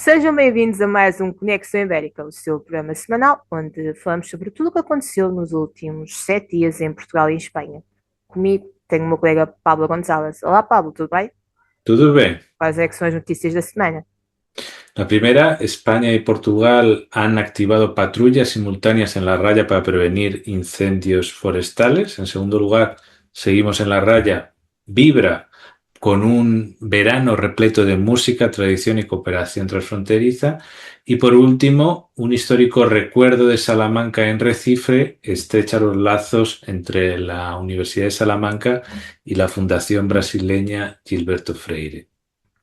Sejam bem-vindos a mais um Conexão Ibérica, o seu programa semanal, onde falamos sobre tudo o que aconteceu nos últimos 7 dias em Portugal e em Espanha. Comigo tenho o meu colega Pablo González. Olá, Pablo, tudo bem? Todo bien. Quais é que são as notícias da semana? La primera, España y Portugal han activado patrullas simultáneas en la raya para prevenir incendios forestales. En segundo lugar, seguimos en la raya, vibra con un verano repleto de música, tradición y cooperación transfronteriza. Y por último, un histórico recuerdo de Salamanca en Recife estrecha los lazos entre la Universidad de Salamanca y la Fundación brasileña Gilberto Freire.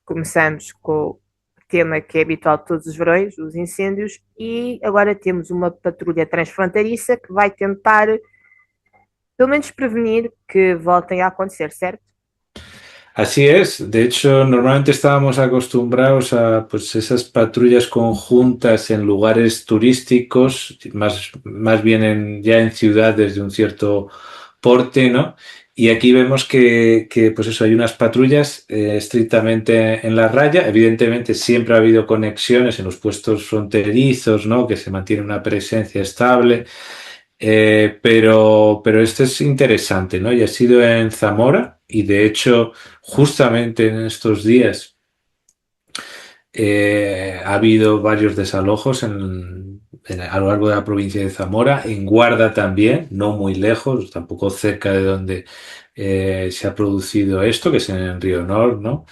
Começamos com o tema que é habitual de todos os verões, os incêndios, e agora temos uma patrulha transfronteiriça que vai tentar, pelo menos, prevenir que voltem a acontecer, certo? Así es, de hecho, normalmente estábamos acostumbrados a pues esas patrullas conjuntas en lugares turísticos, más bien ya en ciudades de un cierto porte, ¿no? Y aquí vemos pues eso, hay unas patrullas estrictamente en la raya. Evidentemente, siempre ha habido conexiones en los puestos fronterizos, ¿no? Que se mantiene una presencia estable. Pero esto es interesante, ¿no? Y ha sido en Zamora y de hecho justamente en estos días ha habido varios desalojos a lo largo de la provincia de Zamora, en Guarda también, no muy lejos, tampoco cerca de donde se ha producido esto, que es en Río Nor, ¿no?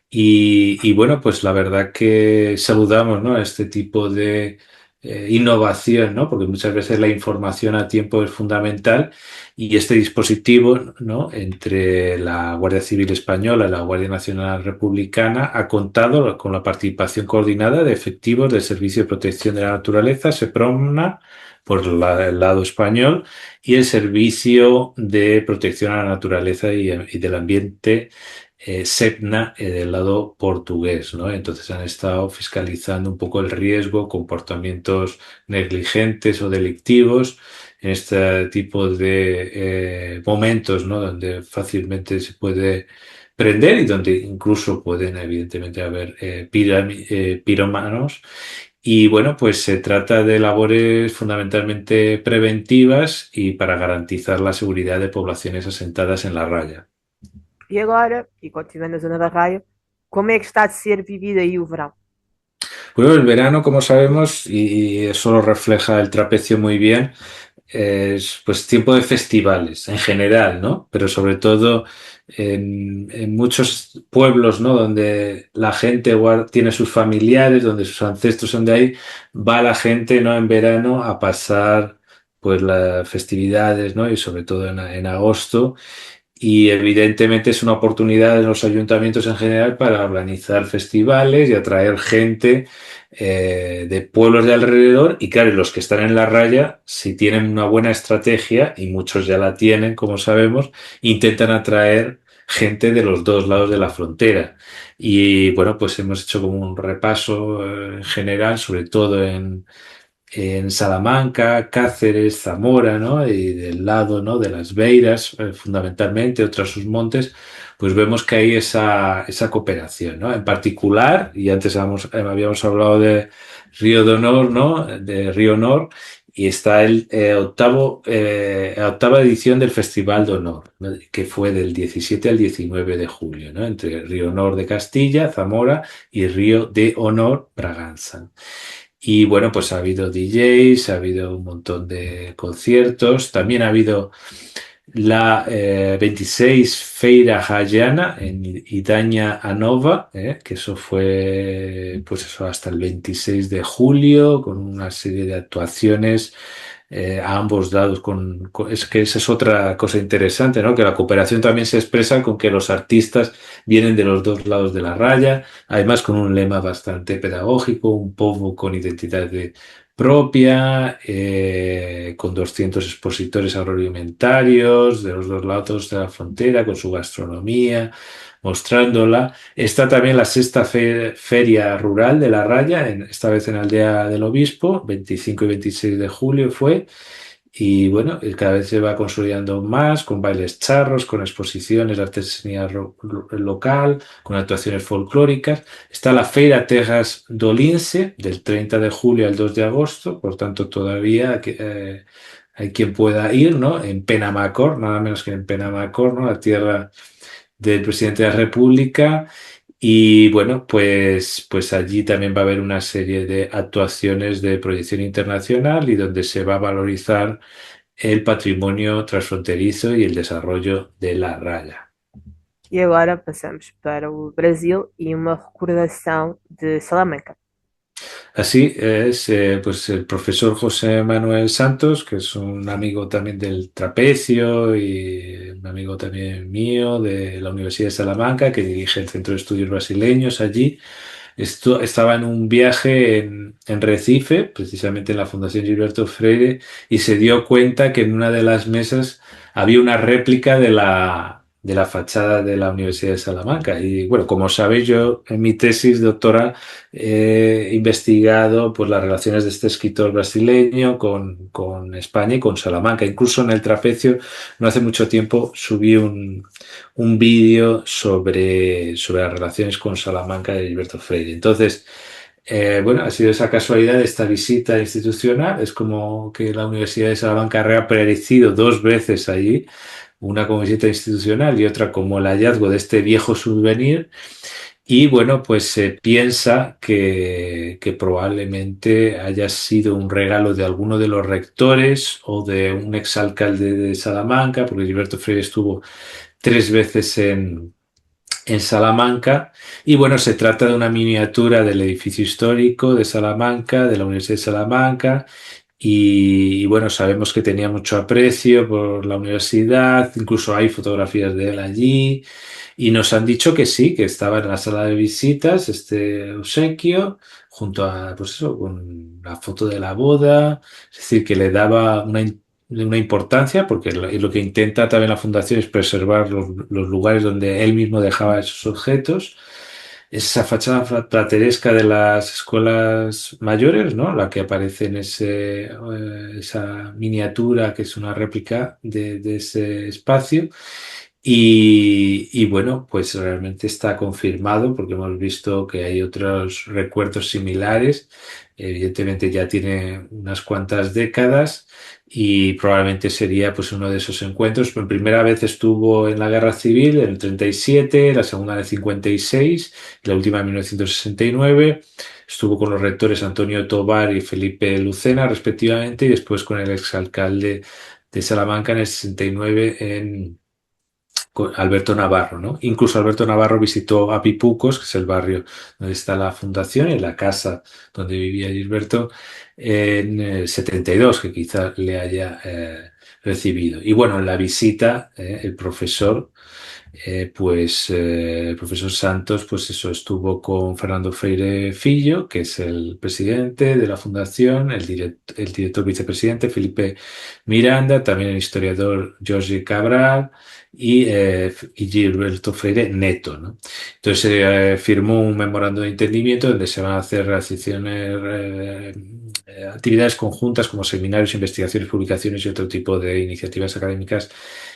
Y bueno, pues la verdad que saludamos, ¿no? Este tipo de innovación, ¿no? Porque muchas veces la información a tiempo es fundamental y este dispositivo, ¿no? Entre la Guardia Civil Española y la Guardia Nacional Republicana ha contado con la participación coordinada de efectivos del Servicio de Protección de la Naturaleza, SEPRONA, por el lado español, y el Servicio de Protección a la Naturaleza y del Ambiente, SEPNA, del lado portugués, ¿no? Entonces han estado fiscalizando un poco el riesgo, comportamientos negligentes o delictivos en este tipo de momentos, ¿no? Donde fácilmente se puede prender y donde incluso pueden evidentemente haber pirómanos. Y bueno, pues se trata de labores fundamentalmente preventivas y para garantizar la seguridad de poblaciones asentadas en la raya. E agora, e continuando na zona da raia, como é que está a ser vivido aí o verão? Bueno, el verano, como sabemos, y eso lo refleja el trapecio muy bien, es pues tiempo de festivales en general, ¿no? Pero sobre todo en muchos pueblos, ¿no? Donde la gente tiene sus familiares, donde sus ancestros son de ahí, va la gente, ¿no? En verano a pasar pues las festividades, ¿no? Y sobre todo en agosto. Y evidentemente es una oportunidad de los ayuntamientos en general para organizar festivales y atraer gente de pueblos de alrededor. Y claro, los que están en la raya, si tienen una buena estrategia, y muchos ya la tienen, como sabemos, intentan atraer gente de los dos lados de la frontera. Y bueno, pues hemos hecho como un repaso en general, sobre todo en Salamanca, Cáceres, Zamora, ¿no? Y del lado, ¿no? De las Beiras, fundamentalmente, otros sus montes, pues vemos que hay esa cooperación, ¿no? En particular, y antes habíamos hablado de Río de Honor, ¿no? De Río Honor, y está el octava edición del Festival de Honor, ¿no? Que fue del 17 al 19 de julio, ¿no? Entre Río Honor de Castilla, Zamora y Río de Honor, Braganza. Y bueno, pues ha habido DJs, ha habido un montón de conciertos, también ha habido la 26 Feira Hajana en Idaña Anova, que eso fue pues eso hasta el 26 de julio, con una serie de actuaciones a ambos lados. Es que esa es otra cosa interesante, ¿no? Que la cooperación también se expresa con que los artistas vienen de los dos lados de la raya, además con un lema bastante pedagógico, un povo con identidad propia, con 200 expositores agroalimentarios de los dos lados de la frontera, con su gastronomía, mostrándola. Está también la sexta feria rural de La Raya, esta vez en Aldea del Obispo, 25 y 26 de julio fue. y bueno, cada vez se va consolidando más con bailes charros, con exposiciones de artesanía local, con actuaciones folclóricas. Está la Feira Texas Dolince del 30 de julio al 2 de agosto, por tanto todavía hay quien pueda ir, ¿no? En Penamacor, nada menos que en Penamacor, ¿no? La tierra del presidente de la República. Y bueno, pues allí también va a haber una serie de actuaciones de proyección internacional y donde se va a valorizar el patrimonio transfronterizo y el desarrollo de la raya. E agora passamos para o Brasil e uma recordação de Salamanca. Así es, pues el profesor José Manuel Santos, que es un amigo también del trapecio y un amigo también mío de la Universidad de Salamanca, que dirige el Centro de Estudios Brasileños allí. Estaba en un viaje en Recife, precisamente en la Fundación Gilberto Freire, y se dio cuenta que en una de las mesas había una réplica de la fachada de la Universidad de Salamanca. Y bueno, como sabéis, yo en mi tesis doctoral he investigado pues, las relaciones de este escritor brasileño con España y con Salamanca. Incluso en el trapecio, no hace mucho tiempo, subí un vídeo sobre las relaciones con Salamanca de Gilberto Freire. Entonces, bueno, ha sido esa casualidad de esta visita institucional. Es como que la Universidad de Salamanca ha reaparecido dos veces allí, una como visita institucional y otra como el hallazgo de este viejo souvenir. Y bueno, pues se piensa que probablemente haya sido un regalo de alguno de los rectores o de un exalcalde de Salamanca, porque Gilberto Freire estuvo tres veces en Salamanca. Y bueno, se trata de una miniatura del edificio histórico de Salamanca, de la Universidad de Salamanca. Y bueno, sabemos que tenía mucho aprecio por la universidad, incluso hay fotografías de él allí. Y nos han dicho que sí, que estaba en la sala de visitas, este obsequio, junto a, pues eso, con la foto de la boda, es decir, que le daba una importancia, porque lo que intenta también la fundación es preservar los lugares donde él mismo dejaba esos objetos. Esa fachada plateresca de las escuelas mayores, ¿no? La que aparece en esa miniatura que es una réplica de ese espacio. Y bueno, pues realmente está confirmado porque hemos visto que hay otros recuerdos similares. Evidentemente ya tiene unas cuantas décadas y probablemente sería pues uno de esos encuentros. Por primera vez estuvo en la Guerra Civil en el 37, la segunda en el 56 y la última en 1969. Estuvo con los rectores Antonio Tobar y Felipe Lucena respectivamente y después con el exalcalde de Salamanca en el 69 en con Alberto Navarro, ¿no? Incluso Alberto Navarro visitó a Pipucos, que es el barrio donde está la fundación, y en la casa donde vivía Gilberto en el 72, que quizá le haya recibido. Y bueno, en la visita, el profesor el profesor Santos, pues eso, estuvo con Fernando Freire Fillo, que es el presidente de la fundación, el director vicepresidente Felipe Miranda, también el historiador Jorge Cabral y Gilberto Freire Neto, ¿no? Entonces se firmó un memorando de entendimiento donde se van a hacer actividades conjuntas como seminarios, investigaciones, publicaciones y otro tipo de iniciativas académicas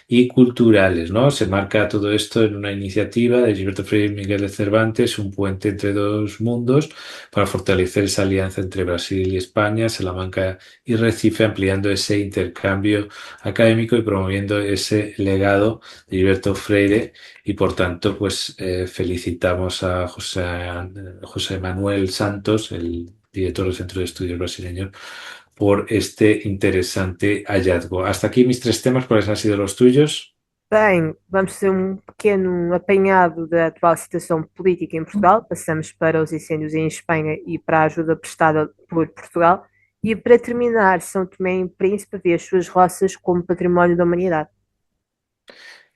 y culturales, ¿no? Se marca todo esto en una iniciativa de Gilberto Freire y Miguel de Cervantes, un puente entre dos mundos, para fortalecer esa alianza entre Brasil y España, Salamanca y Recife, ampliando ese intercambio académico y promoviendo ese legado de Gilberto Freire. Y por tanto, pues felicitamos a José Manuel Santos, el director del Centro de Estudios Brasileños, por este interesante hallazgo. Hasta aquí mis tres temas, ¿cuáles han sido los tuyos? Bem, vamos fazer um pequeno apanhado da atual situação política em Portugal. Passamos para os incêndios em Espanha e para a ajuda prestada por Portugal. E para terminar, São Tomé e Príncipe vê as suas roças como património da humanidade.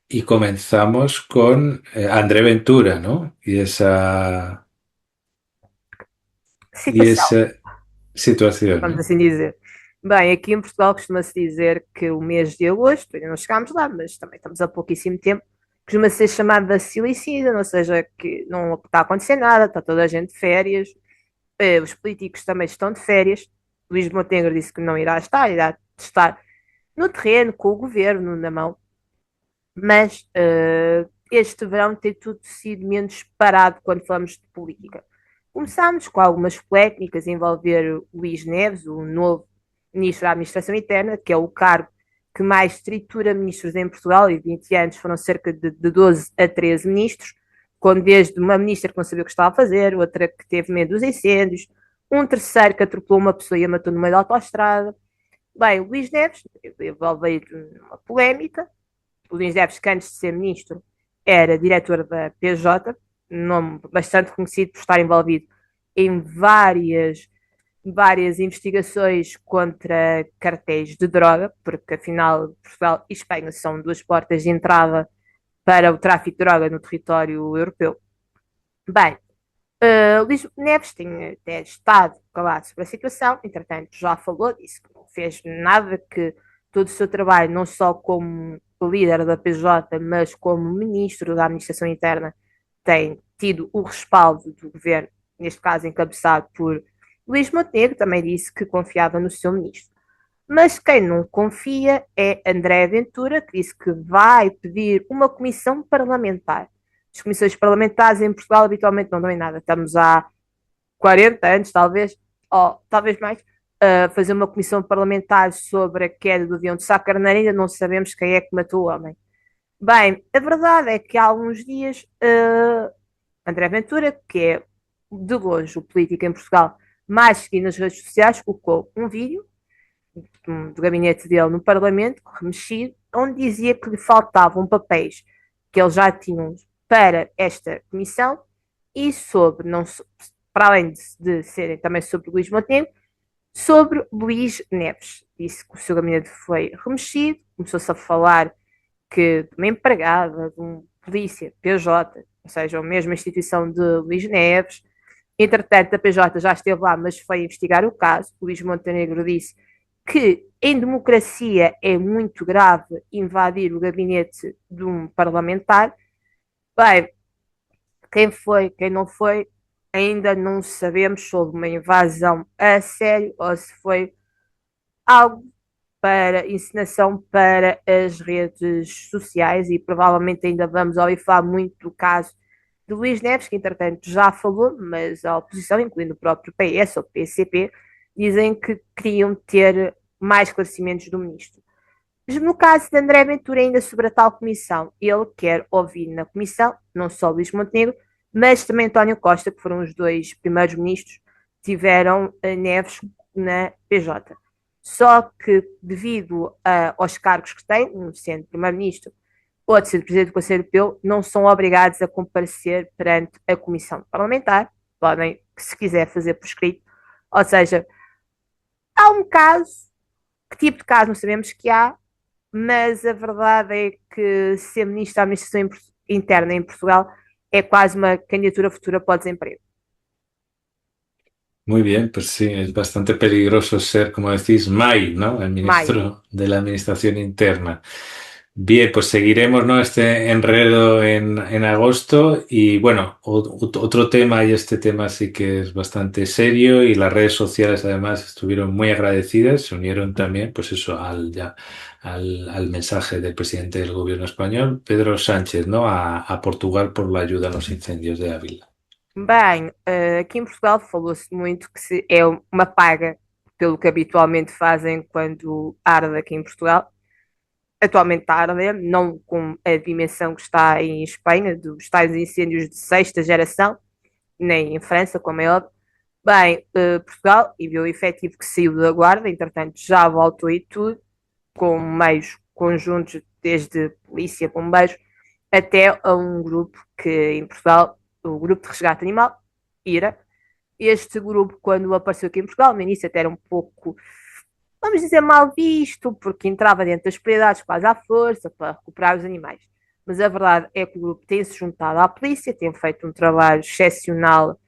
Y comenzamos con André Ventura, ¿no? Y Situação, esa situación, vamos ¿no? assim dizer. Bem, aqui em Portugal costuma-se dizer que o mês de agosto, ainda não chegámos lá, mas também estamos há pouquíssimo tempo, costuma ser chamado de silicida, ou seja, que não está a acontecer nada, está toda a gente de férias, os políticos também estão de férias. Luís Montenegro disse que não irá estar, irá estar no terreno, com o governo na mão, mas este verão tem tudo sido menos parado quando falamos de política. Começámos com algumas polémicas a envolver o Luís Neves, o novo ministro da Administração Interna, que é o cargo que mais tritura ministros em Portugal, e 20 anos foram cerca de 12 a 13 ministros, com desde uma ministra que não sabia o que estava a fazer, outra que teve medo dos incêndios, um terceiro que atropelou uma pessoa e a matou no meio da autoestrada. Bem, o Luís Neves envolveu uma polémica. O Luís Neves, que antes de ser ministro, era diretor da PJ, nome bastante conhecido por estar envolvido em várias investigações contra cartéis de droga, porque afinal Portugal e Espanha são duas portas de entrada para o tráfico de droga no território europeu. Bem, Luís Neves tinha até estado calado sobre a situação, entretanto já falou, disse que não fez nada, que todo o seu trabalho, não só como líder da PJ, mas como ministro da Administração Interna, tem tido o respaldo do governo, neste caso encabeçado por Luís Montenegro, também disse que confiava no seu ministro. Mas quem não confia é André Ventura, que disse que vai pedir uma comissão parlamentar. As comissões parlamentares em Portugal habitualmente não dão em nada. Estamos há 40 anos, talvez, ou talvez mais, a fazer uma comissão parlamentar sobre a queda do avião de Sá Carneiro, ainda não sabemos quem é que matou o homem. Bem, a verdade é que há alguns dias André Ventura, que é de longe o político em Portugal mais seguido nas redes sociais, colocou um vídeo do gabinete dele no Parlamento, remexido, onde dizia que lhe faltavam papéis que eles já tinham para esta comissão e sobre, não, para além de serem também sobre Luís Montenegro, sobre Luís Neves. Disse que o seu gabinete foi remexido, começou-se a falar que de uma empregada, de um polícia, PJ, ou seja, a mesma instituição de Luís Neves. Entretanto, a PJ já esteve lá, mas foi investigar o caso. O Luís Montenegro disse que em democracia é muito grave invadir o gabinete de um parlamentar. Bem, quem foi, quem não foi, ainda não sabemos sobre uma invasão a sério ou se foi algo para encenação para as redes sociais e provavelmente ainda vamos ouvir falar muito do caso de Luís Neves, que entretanto já falou, mas a oposição, incluindo o próprio PS ou PCP, dizem que queriam ter mais esclarecimentos do ministro. No caso de André Ventura, ainda sobre a tal comissão, ele quer ouvir na comissão, não só Luís Montenegro, mas também António Costa, que foram os dois primeiros ministros, tiveram Neves na PJ. Só que, devido aos cargos que têm, um sendo primeiro-ministro, outro sendo presidente do Conselho Europeu, não são obrigados a comparecer perante a comissão parlamentar, podem, se quiser, fazer por escrito. Ou seja, há um caso, que tipo de caso não sabemos que há, mas a verdade é que ser ministro da Administração Interna em Portugal é quase uma candidatura futura para o desemprego. Muy bien, pues sí, es bastante peligroso ser, como decís, May, ¿no? El Maio. ministro de la Administración Interna. Bien, pues seguiremos, ¿no? Este enredo en agosto y bueno, otro tema y este tema sí que es bastante serio y las redes sociales además estuvieron muy agradecidas, se unieron también, pues eso, al mensaje del presidente del gobierno español, Pedro Sánchez, ¿no? A Portugal por la ayuda a los incendios de Ávila. Bem, aqui em Portugal falou-se muito que é uma paga pelo que habitualmente fazem quando arde aqui em Portugal. Atualmente está a arder, não com a dimensão que está em Espanha, dos tais incêndios de sexta geração, nem em França, como é óbvio. Bem, Portugal enviou o efetivo que saiu da guarda, entretanto já voltou e tudo, com meios conjuntos, desde polícia, bombeiros, até a um grupo que em Portugal, o Grupo de Resgate Animal, IRA. Este grupo, quando apareceu aqui em Portugal, no início até era um pouco, vamos dizer, mal visto, porque entrava dentro das propriedades quase à força para recuperar os animais. Mas a verdade é que o grupo tem se juntado à polícia, tem feito um trabalho excepcional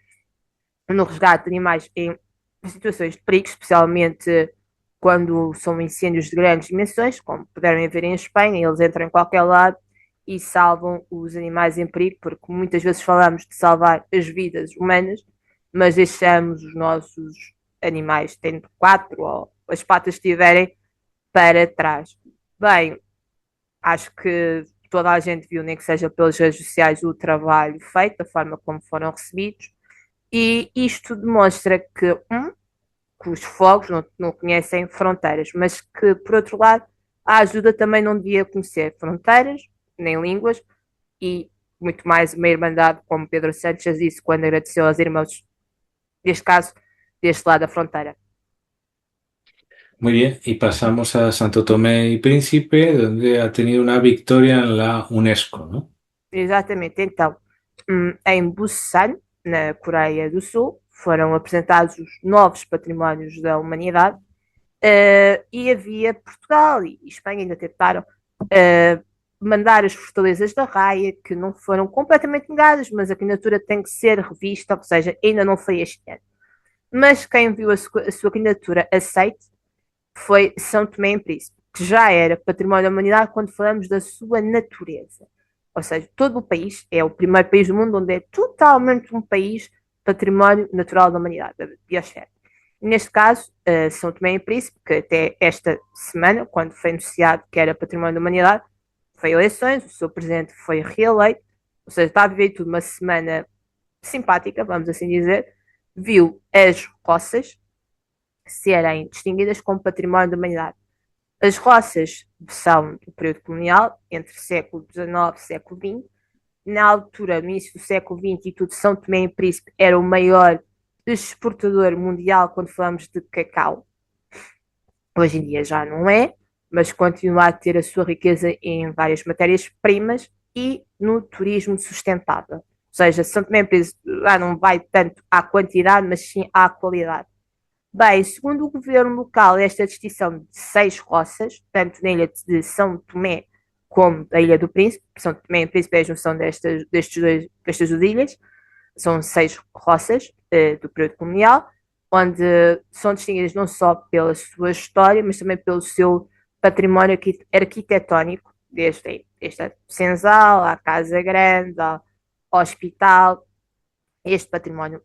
no resgate de animais em situações de perigo, especialmente quando são incêndios de grandes dimensões, como puderam ver em Espanha, eles entram em qualquer lado e salvam os animais em perigo, porque muitas vezes falamos de salvar as vidas humanas, mas deixamos os nossos animais, tendo quatro ou as patas estiverem para trás. Bem, acho que toda a gente viu, nem que seja pelas redes sociais, o trabalho feito, a forma como foram recebidos, e isto demonstra que os fogos não conhecem fronteiras, mas que, por outro lado, a ajuda também não devia conhecer fronteiras, nem línguas, e muito mais uma irmandade, como Pedro Sánchez disse quando agradeceu aos irmãos, neste caso, deste lado da fronteira. Muy bien, y pasamos a Santo Tomé y Príncipe, donde ha tenido una victoria en la UNESCO, ¿no? Exatamente. Então, em Busan, na Coreia do Sul, foram apresentados os novos patrimónios da humanidade, e havia Portugal e Espanha ainda tentaram mandar as fortalezas da Raia, que não foram completamente negadas, mas a candidatura tem que ser revista, ou seja, ainda não foi este ano. Mas quem viu a sua candidatura aceite foi São Tomé e Príncipe, que já era património da humanidade quando falamos da sua natureza. Ou seja, todo o país é o primeiro país do mundo onde é totalmente um país património natural da humanidade, da biosfera. Neste caso, São Tomé e Príncipe, que até esta semana, quando foi anunciado que era património da humanidade, foi eleições, o seu presidente foi reeleito, ou seja, está a viver tudo uma semana simpática, vamos assim dizer, viu as roças serem distinguidas como património da humanidade. As roças são do período colonial, entre século XIX e século XX. Na altura, no início do século XX, e tudo, São Tomé e Príncipe era o maior exportador mundial quando falamos de cacau. Hoje em dia já não é, mas continua a ter a sua riqueza em várias matérias-primas e no turismo sustentável. Ou seja, São Tomé e Príncipe já não vai tanto à quantidade, mas sim à qualidade. Bem, segundo o governo local, esta distinção de 6 roças, tanto na ilha de São Tomé como da Ilha do Príncipe, São Tomé e Príncipe é a junção destas duas ilhas, são 6 roças do período colonial, onde são distinguidas não só pela sua história, mas também pelo seu património arquitetónico, desde esta senzala, a Casa Grande, ao hospital. Este património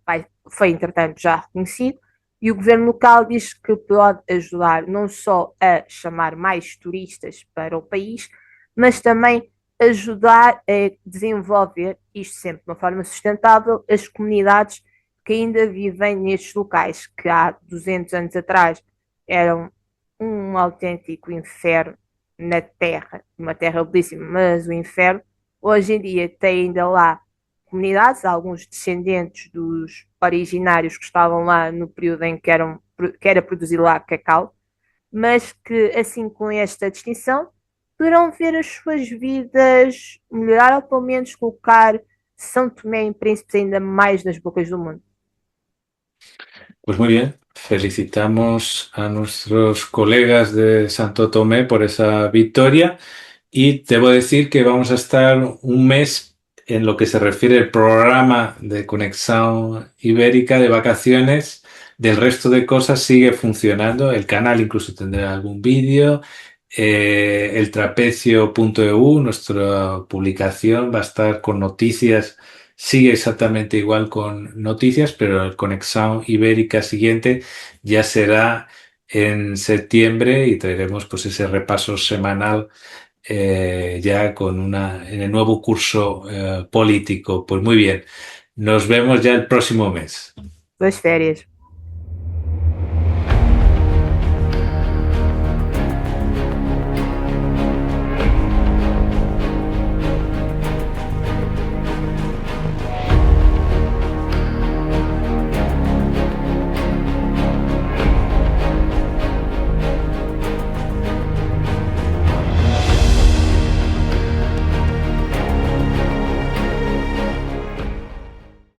foi, entretanto, já reconhecido, e o governo local diz que pode ajudar não só a chamar mais turistas para o país, mas também ajudar a desenvolver, isto sempre de uma forma sustentável, as comunidades que ainda vivem nestes locais, que há 200 anos atrás eram um autêntico inferno na Terra, uma terra belíssima, mas o inferno. Hoje em dia tem ainda lá comunidades, alguns descendentes dos originários que estavam lá no período em que era produzido lá cacau, mas que, assim, com esta distinção, poderão ver as suas vidas melhorar ou pelo menos colocar São Tomé e Príncipe ainda mais nas bocas do mundo. Pues muy bien, felicitamos a nuestros colegas de Santo Tomé por esa victoria y debo decir que vamos a estar un mes en lo que se refiere al programa de Conexión Ibérica de vacaciones. Del resto de cosas sigue funcionando, el canal incluso tendrá algún vídeo, el trapecio.eu, nuestra publicación, va a estar con noticias. Sigue exactamente igual con noticias, pero el Conexión Ibérica siguiente ya será en septiembre y traeremos pues ese repaso semanal ya en el nuevo curso político. Pues muy bien, nos vemos ya el próximo mes. Das férias.